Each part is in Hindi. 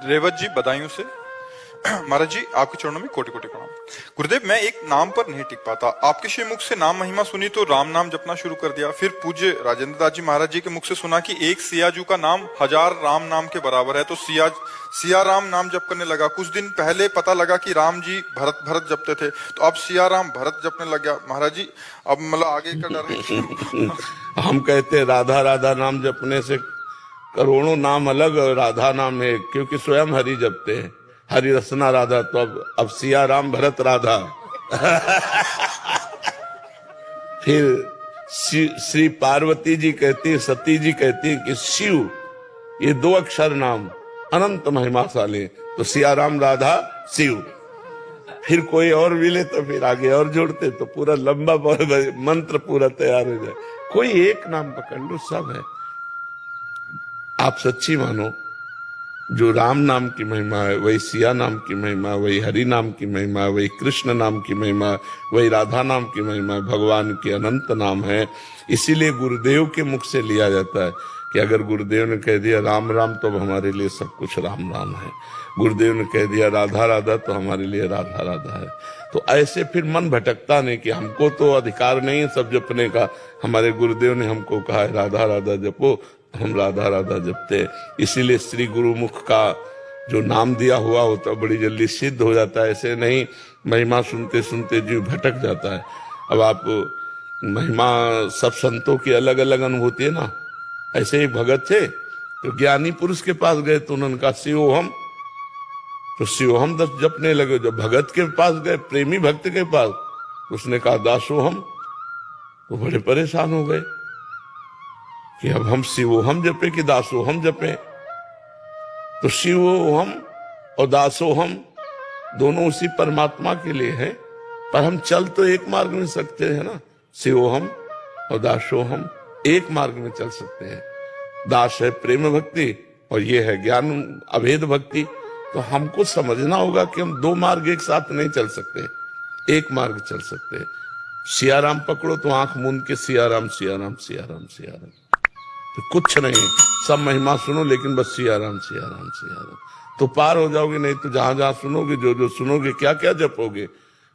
रेवत जी बदायूं से। महाराज जी आपके चरणों में कोटि कोटि प्रणाम। गुरुदेव मैं एक नाम पर नहीं टिक पाता, आपके श्री मुख से नाम महिमा सुनी तो राम नाम जपना शुरू कर दिया। फिर पूज्य राजेंद्र दास जी महाराज जी के मुख से सुना कि एक सियाजू का नाम 1000 राम नाम के बराबर है, तो सिया राम नाम जप करने लगा। कुछ दिन पहले पता लगा कि राम जी भरत भरत जपते थे, तो अब सिया राम भरत जपने लग गया। महाराज जी अब मतलब आगे का डर है। हम कहते हैं राधा राधा नाम जपने से करोड़ों नाम अलग और राधा नाम है, क्योंकि स्वयं हरि जपते हैं। हरि रसना राधा, तो अब सिया राम भरत राधा। फिर श्री पार्वती जी कहती है, सती जी कहती है कि शिव, ये 2 अक्षर नाम अनंत महिमाशाली, तो सिया राम राधा शिव। फिर कोई और मिले तो फिर आगे और जोड़ते, तो पूरा लंबा मंत्र पूरा तैयार हो जाए। कोई एक नाम पकड़ लो, सब है। आप सच्ची मानो, जो राम नाम की महिमा है वही सिया नाम की महिमा, वही हरि नाम की महिमा, वही कृष्ण नाम की महिमा, वही राधा नाम की महिमा, भगवान के अनंत नाम है। इसीलिए गुरुदेव के मुख से लिया जाता है कि अगर गुरुदेव ने कह दिया राम राम तो हमारे लिए सब कुछ राम राम है। गुरुदेव ने कह दिया राधा राधा तो हमारे लिए राधा राधा है। तो ऐसे फिर मन भटकता नहीं कि हमको तो अधिकार नहीं है सब जपने का, हमारे गुरुदेव ने हमको कहा है राधा राधा जपो, हम राधा राधा जपते। इसीलिए श्री गुरुमुख का जो नाम दिया हुआ होता बड़ी जल्दी सिद्ध हो जाता है। ऐसे नहीं महिमा सुनते सुनते जीव भटक जाता है। अब आप महिमा सब संतों की अलग अलग अनुभूति है ना। ऐसे एक भगत थे तो ज्ञानी पुरुष के पास गए तो उन्होंने कहा शिवोहम, तो शिवोहम जपने लगे। जब भगत के पास गए, प्रेमी भक्त के पास, उसने कहा दासोहम, तो बड़े परेशान हो गए कि अब हम शिवोहम जपे कि दासोहम जपे। तो शिवोहम और दासोहम दोनों उसी परमात्मा के लिए है, पर हम चल तो एक मार्ग में सकते हैं ना। शिवोहम और दासोहम एक मार्ग में चल सकते हैं। दास है प्रेम भक्ति और ये है ज्ञान अभेद भक्ति। तो हमको समझना होगा कि हम 2 मार्ग एक साथ नहीं चल सकते, एक मार्ग चल सकते हैं। सियाराम पकड़ो तो आंख मूंद के सियाराम सियाराम सियाराम सियाराम, तो कुछ नहीं, सब महिमा सुनो लेकिन बस सियाराम सियाराम सियाराम, तो पार हो जाओगे। नहीं तो जहां जहां सुनोगे, जो जो सुनोगे, क्या क्या जपोगे,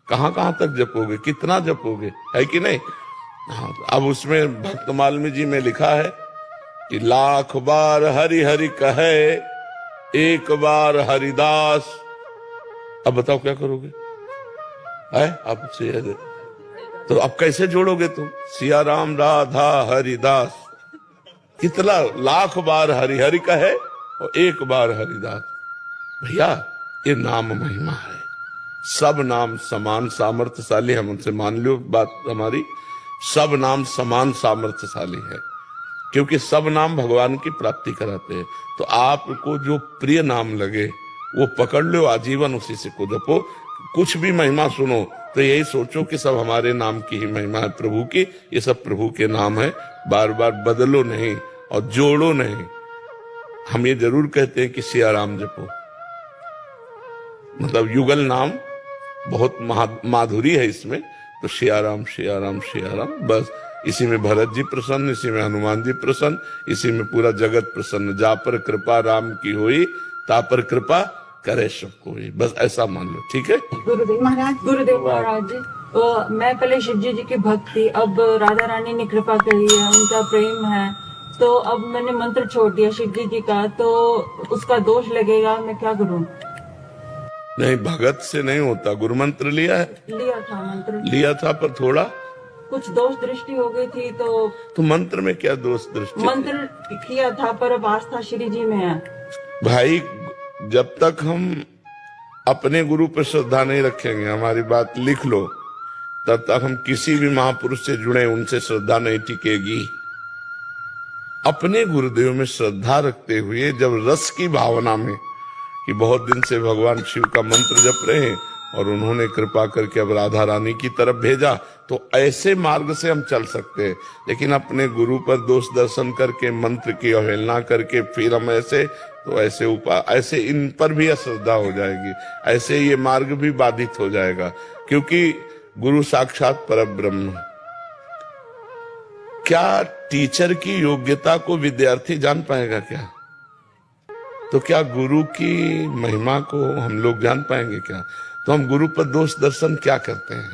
कहां कहां तक जपोगे, कितना जपोगे, है कि नहीं। हाँ, अब उसमें भक्त मालवी जी में लिखा है कि 1,00,000 बार हरि हरि कहे, 1 बार हरिदास। अब बताओ क्या करोगे, है आप तो अब कैसे जोड़ोगे तुम सिया राम राधा हरिदास। कितना 1,00,000 बार हरि हरि कहे और 1 बार हरिदास। भैया ये नाम महिमा है। सब नाम समान सामर्थ्यशाली है। हमसे मान लो बात हमारी, सब नाम समान सामर्थ्यशाली है, क्योंकि सब नाम भगवान की प्राप्ति कराते हैं। तो आपको जो प्रिय नाम लगे वो पकड़ लो, आजीवन उसी से को जपो। कुछ भी महिमा सुनो तो यही सोचो कि सब हमारे नाम की ही महिमा है, प्रभु की। ये सब प्रभु के नाम है, बार बार बदलो नहीं और जोड़ो नहीं। हम ये जरूर कहते हैं कि सिया राम जपो, मतलब युगल नाम बहुत माधुरी है इसमें। तो सिया राम सिया राम सिया राम, बस इसी में भरत जी प्रसन्न, इसी में हनुमान जी प्रसन्न, इसी में पूरा जगत प्रसन्न। जा पर कृपा राम की हुई, ता पर कृपा करे सबको हुई। बस ऐसा मान लो, ठीक है। गुरुदेव महाराज मैं पहले शिव जी की भक्त थी, अब राधा रानी ने कृपा करी है, उनका प्रेम है, तो अब मैंने मंत्र छोड़ दिया शिव जी का, तो उसका दोष लगेगा, मैं क्या करूं। नहीं, भगत से नहीं होता। गुरु मंत्र लिया है? लिया था, मंत्र लिया था, पर थोड़ा कुछ दोष दृष्टि हो गई थी। तो मंत्र में क्या दोष दृष्टि? मंत्र किया था पर अब आस्था श्री जी में है। भाई जब तक हम अपने गुरु पर श्रद्धा नहीं रखेंगे, हमारी बात लिख लो, तब तक हम किसी भी महापुरुष से जुड़े उनसे श्रद्धा नहीं टिकेगी। अपने गुरुदेव में श्रद्धा रखते हुए, जब रस की भावना में कि बहुत दिन से भगवान शिव का मंत्र जप रहे हैं और उन्होंने कृपा करके अब राधा रानी की तरफ भेजा, तो ऐसे मार्ग से हम चल सकते हैं। लेकिन अपने गुरु पर दोष दर्शन करके, मंत्र की अवहेलना करके फिर हम ऐसे, तो ऐसे इन पर भी अश्रद्धा हो जाएगी, ऐसे ये मार्ग भी बाधित हो जाएगा। क्योंकि गुरु साक्षात परब्रह्म। क्या टीचर की योग्यता को विद्यार्थी जान पाएगा क्या? तो क्या गुरु की महिमा को हम लोग जान पाएंगे क्या? तो हम गुरु पर दोष दर्शन क्या करते हैं?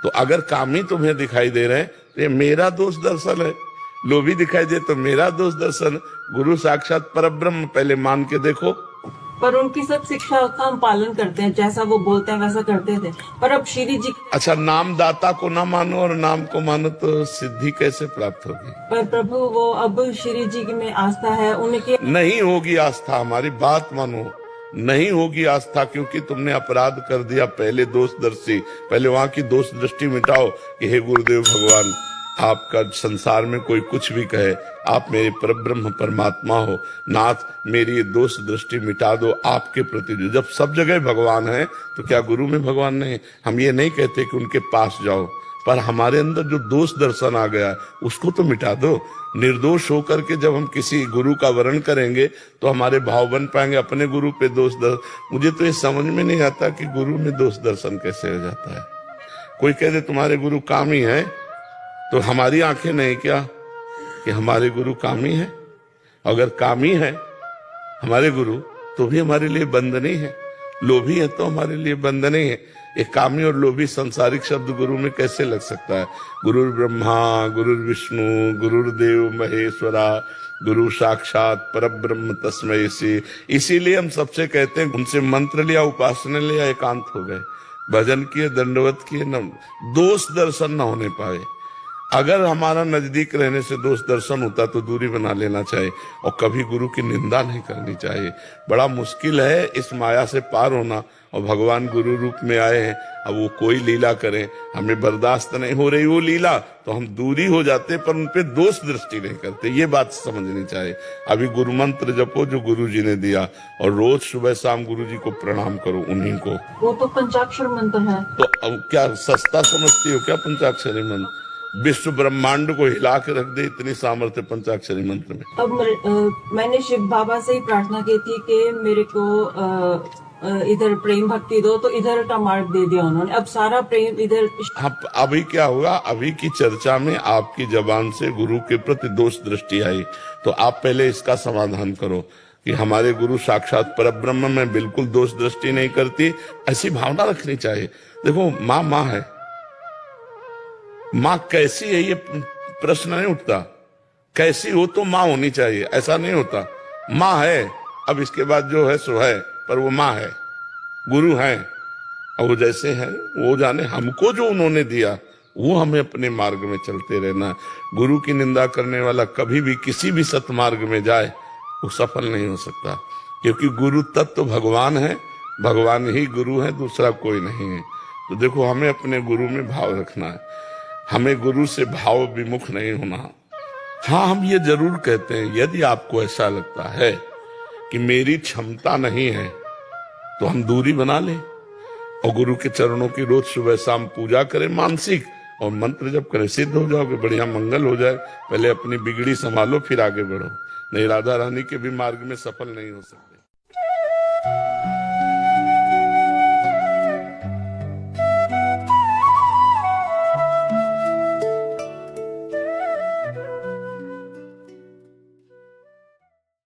तो अगर कामी तुम्हें दिखाई दे रहे हैं तो ये मेरा दोष दर्शन है, लोभी दिखाई दे तो मेरा दोष दर्शन। गुरु साक्षात परब्रह्म, पहले मान के देखो। पर उनकी सब शिक्षा का हम पालन करते हैं, जैसा वो बोलते हैं वैसा करते थे। पर अब श्री जी, अच्छा, नाम दाता को ना मानो और नाम को मानो तो सिद्धि कैसे प्राप्त होगी? पर प्रभु वो अब श्री जी में आस्था है उनकी। नहीं होगी आस्था, हमारी बात मानो, नहीं होगी आस्था, क्योंकि तुमने अपराध कर दिया। पहले दोषदर्शी, पहले वहां की दोष दृष्टि मिटाओ कि हे गुरुदेव भगवान, आपका संसार में कोई कुछ भी कहे, आप मेरे परब्रह्म परमात्मा हो, नाथ मेरी ये दोष दृष्टि मिटा दो आपके प्रति। जो जब सब जगह भगवान है तो क्या गुरु में भगवान नहीं? हम ये नहीं कहते कि उनके पास जाओ, पर हमारे अंदर जो दोष दर्शन आ गया उसको तो मिटा दो। निर्दोष होकर के जब हम किसी गुरु का वर्ण करेंगे तो हमारे भाव बन पाएंगे अपने गुरु पे दोष दर्शन। मुझे तो ये समझ में नहीं आता कि गुरु में दोष दर्शन कैसे हो जाता है। कोई कह दे तुम्हारे गुरु कामी है, तो हमारी आंखें नहीं क्या कि हमारे गुरु कामी है? अगर कामी है हमारे गुरु तो भी हमारे लिए बंधनी है, लोभी है तो हमारे लिए बंधनी है। एक कामी और लोभी सांसारिक शब्द गुरु में कैसे लग सकता है? गुरुर ब्रह्मा गुरुर विष्णु गुरुर्देव महेश्वरा गुरु साक्षात परब्रह्म तस्मै श्री। इसीलिए हम सबसे कहते हैं उनसे मंत्र लिया, उपासना लिया, एकांत हो गए, भजन किए, दंडवत किए, न दोष दर्शन न होने पाए। अगर हमारा नजदीक रहने से दोष दर्शन होता तो दूरी बना लेना चाहिए और कभी गुरु की निंदा नहीं करनी चाहिए। बड़ा मुश्किल है इस माया से पार होना, और भगवान गुरु रूप में आए हैं। अब वो कोई लीला करें, हमें बर्दाश्त नहीं हो रही वो लीला, तो हम दूरी हो जाते, पर उन पे दोष दृष्टि नहीं करते। ये बात समझनी चाहिए। अभी गुरु मंत्र जपो जो गुरु जी ने दिया, और रोज सुबह शाम गुरु जी को प्रणाम करो, उन्हीं को। वो तो पंचाक्षर मंत्र है। तो अब क्या सस्ता समझती हो क्या पंचाक्षरी मंत्र? विश्व ब्रह्मांड को हिला के रख दे इतनी सामर्थ्य पंचाक्षरी मंत्र में। अब मैंने शिव बाबा से ही प्रार्थना की थी कि मेरे को इधर प्रेम भक्ति दो, तो इधर का मार्ग दे दिया उन्होंने। अब सारा प्रेम इधर। हाँ, अभी क्या होगा, अभी की चर्चा में आपकी जबान से गुरु के प्रति दोष दृष्टि आई, तो आप पहले इसका समाधान करो कि हमारे गुरु साक्षात परब्रह्म में बिल्कुल दोष दृष्टि नहीं करती। ऐसी भावना रखनी चाहिए। देखो, माँ माँ है, माँ कैसी है ये प्रश्न नहीं उठता। कैसी हो तो माँ होनी चाहिए, ऐसा नहीं होता। माँ है, अब इसके बाद जो है सो है, पर वो माँ है, गुरु है, और वो जैसे हैं वो जाने। हमको जो उन्होंने दिया वो हमें अपने मार्ग में चलते रहना। गुरु की निंदा करने वाला कभी भी किसी भी सतमार्ग में जाए वो सफल नहीं हो सकता, क्योंकि गुरु तत्व भगवान है, भगवान ही गुरु है, दूसरा कोई नहीं है। तो देखो, हमें अपने गुरु में भाव रखना है, हमें गुरु से भाव विमुख नहीं होना। हाँ, हम ये जरूर कहते हैं, यदि आपको ऐसा लगता है कि मेरी क्षमता नहीं है तो हम दूरी बना लें और गुरु के चरणों की रोज सुबह शाम पूजा करें मानसिक, और मंत्र जप करें, सिद्ध हो जाओगे, बढ़िया मंगल हो जाए। पहले अपनी बिगड़ी संभालो फिर आगे बढ़ो, नहीं राधा रानी के भी मार्ग में सफल नहीं हो सकते।